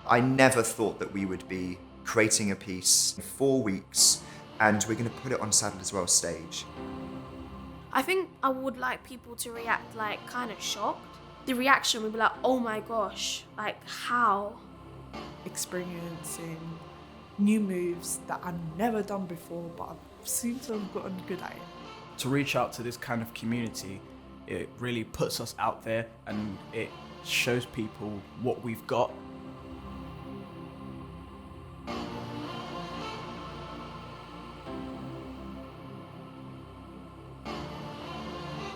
I never thought that we would be creating a piece in 4 weeks, and we're going to put it on Sadler as well stage. I think I would like people to react like kind of shocked. The reaction would be like, oh my gosh, like how? Experiencing new moves that I've never done before, but I seem to have gotten good at it. To reach out to this kind of community, it really puts us out there and it shows people what we've got.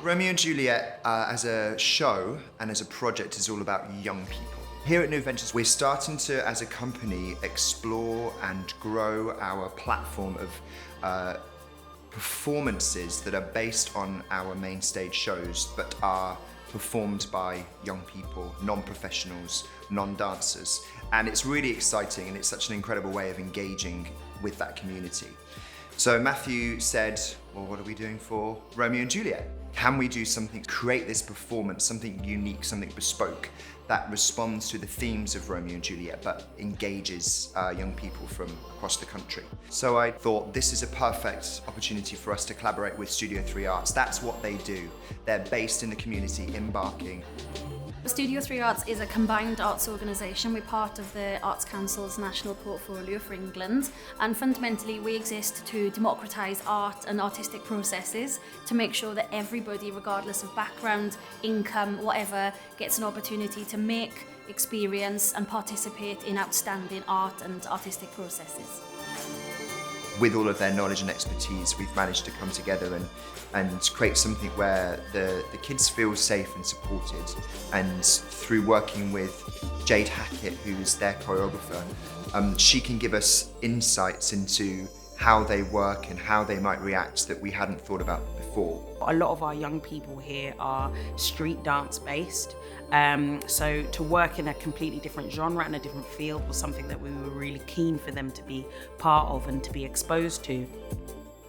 Romeo and Juliet as a show and as a project is all about young people. Here at New Ventures, we're starting to, as a company, explore and grow our platform of performances that are based on our main stage shows, but are performed by young people, non-professionals, non-dancers. And it's really exciting, and it's such an incredible way of engaging with that community. So Matthew said, well, what are we doing for Romeo and Juliet? Can we do something, create this performance, something unique, something bespoke that responds to the themes of Romeo and Juliet, but engages young people from across the country? So I thought this is a perfect opportunity for us to collaborate with Studio 3 Arts. That's what they do. They're based in the community in Barking. Studio 3 Arts is a combined arts organisation. We're part of the Arts Council's national portfolio for England, and fundamentally we exist to democratise art and artistic processes to make sure that everybody, regardless of background, income, whatever, gets an opportunity to make, experience and participate in outstanding art and artistic processes. With all of their knowledge and expertise, we've managed to come together and create something where the kids feel safe and supported. And through working with Jade Hackett, who's their choreographer, she can give us insights into how they work and how they might react that we hadn't thought about before. A lot of our young people here are street dance based. So to work in a completely different genre and a different field was something that we were really keen for them to be part of and to be exposed to.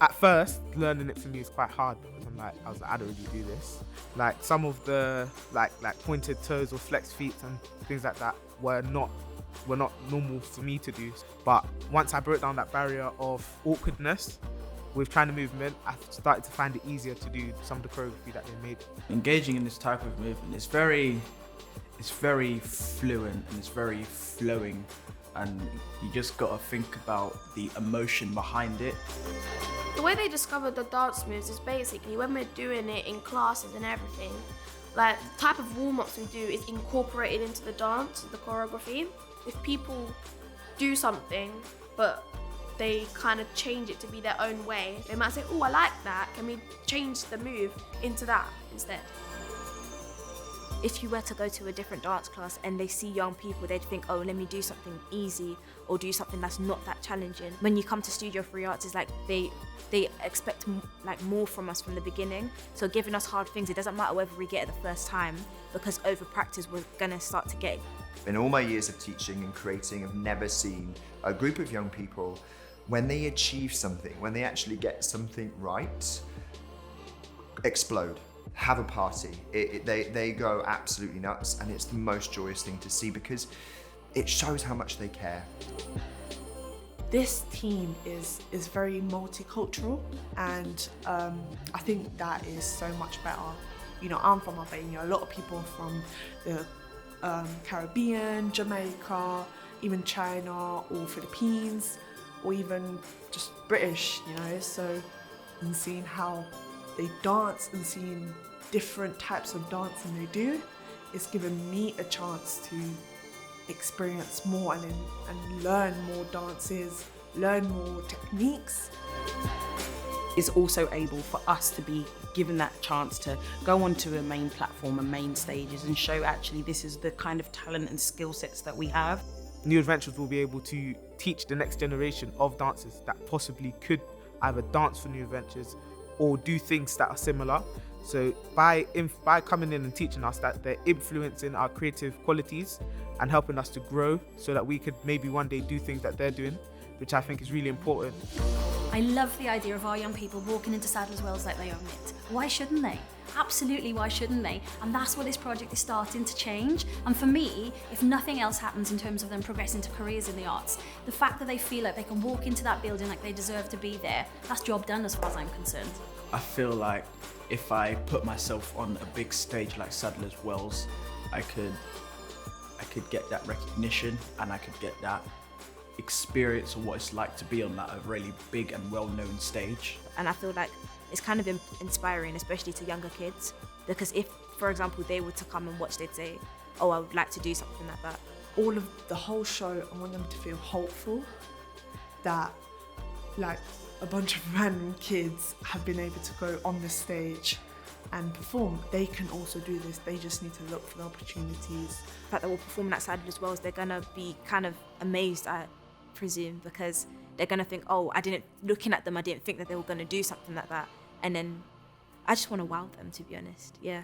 At first, learning it for me is quite hard because I was like, I don't really do this. Like some of the like pointed toes or flex feet and things like that were not normal for me to do. But once I broke down that barrier of awkwardness with trying to movement, I started to find it easier to do some of the choreography that they made. Engaging in this type of movement is very fluent and it's very flowing, and you just got to think about the emotion behind it. The way they discovered the dance moves is basically when we're doing it in classes and everything, like the type of warm-ups we do is incorporated into the dance, the choreography. If people do something, but they kind of change it to be their own way, they might say, oh, I like that, can we change the move into that instead? If you were to go to a different dance class and they see young people, they'd think, oh, let me do something easy or do something that's not that challenging. When you come to Studio 3 Arts, it's like they expect like more from us from the beginning. So giving us hard things, it doesn't matter whether we get it the first time, because over practice, we're gonna start to get it. In all my years of teaching and creating, I've never seen a group of young people, when they achieve something, when they actually get something right, explode, have a party. They go absolutely nuts, and it's the most joyous thing to see because it shows how much they care. This team is very multicultural, and I think that is so much better. You know, I'm from Albania, a lot of people are from the Caribbean, Jamaica, even China or Philippines, or even just British, you know, so and seeing how they dance and seeing different types of dancing they do, it's given me a chance to experience more and learn more dances, learn more techniques. It's also able for us to be given that chance to go onto a main platform and main stages and show actually this is the kind of talent and skill sets that we have. New Adventures will be able to teach the next generation of dancers that possibly could either dance for New Adventures or do things that are similar. So by coming in and teaching us that, they're influencing our creative qualities and helping us to grow so that we could maybe one day do things that they're doing, which I think is really important. I love the idea of our young people walking into Sadler's Wells like they own it. Why shouldn't they? Absolutely, why shouldn't they? And that's what this project is starting to change. And for me, if nothing else happens in terms of them progressing to careers in the arts, the fact that they feel like they can walk into that building like they deserve to be there, that's job done as far as I'm concerned. I feel like if I put myself on a big stage like Sadler's Wells, I could get that recognition and I could get that experience of what it's like to be on that a really big and well-known stage. And I feel like it's kind of inspiring, especially to younger kids, because if, for example, they were to come and watch, they'd say, oh, I would like to do something like that. All of the whole show, I want them to feel hopeful that like a bunch of random kids have been able to go on the stage and perform. They can also do this, they just need to look for the opportunities. The fact that we're performing at Sadler Wells, they're gonna be kind of amazed, I presume, because they're gonna think, oh, looking at them, I didn't think that they were gonna do something like that. And then I just wanna wow them, to be honest, yeah.